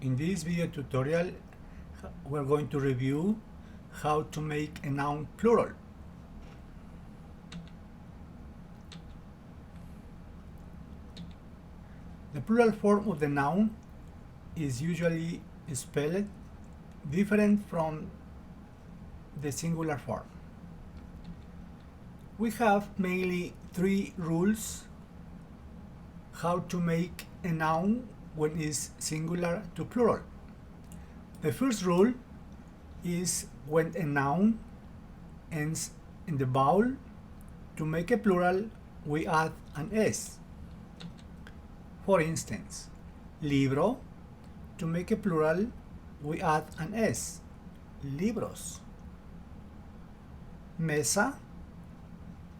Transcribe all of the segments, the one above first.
In this video tutorial, we're going to review how to make a noun plural. The plural form of the noun is usually spelled different from the singular form. We have mainly three rules how to make a noun when it's singular to plural. The first rule is when a noun ends in the vowel, to make a plural we add an S. For instance, libro, to make a plural we add an S, libros. Mesa,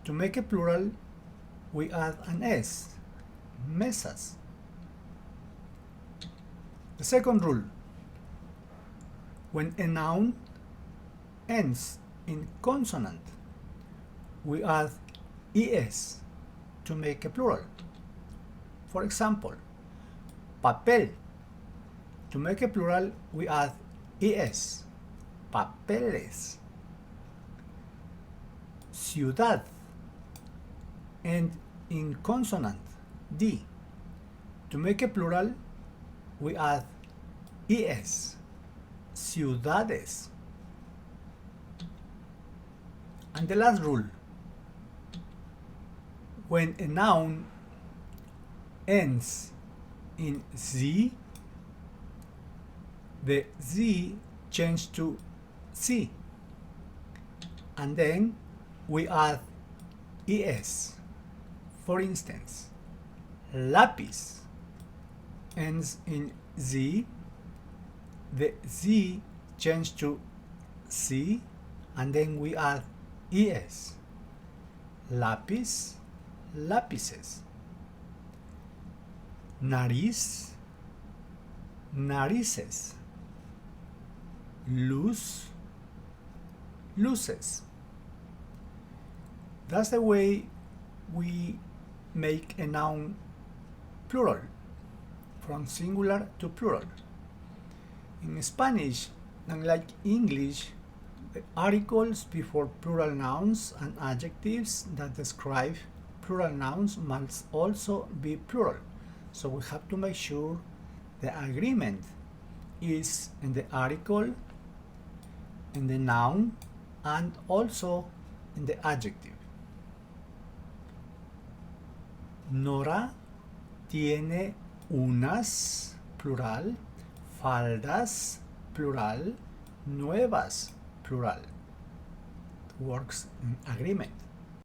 to make a plural we add an S, mesas. The second rule, when a noun ends in consonant, we add es to make a plural. For example, papel, to make a plural we add es, papeles. Ciudad, and in consonant, d, to make a plural we add es, ciudades. And the last rule, when a noun ends in z, the z changes to c, and then we add es. For instance, lápiz ends in z, the z changes to c, and then we add es. Lápiz, lápices. Nariz, narices. Luz, luces. That's the way we make a noun plural, from singular to plural. In Spanish, unlike English, the articles before plural nouns and adjectives that describe plural nouns must also be plural. So we have to make sure the agreement is in the article, in the noun, and also in the adjective. Nora tiene unas, plural, faldas, plural, nuevas, plural. Works in agreement.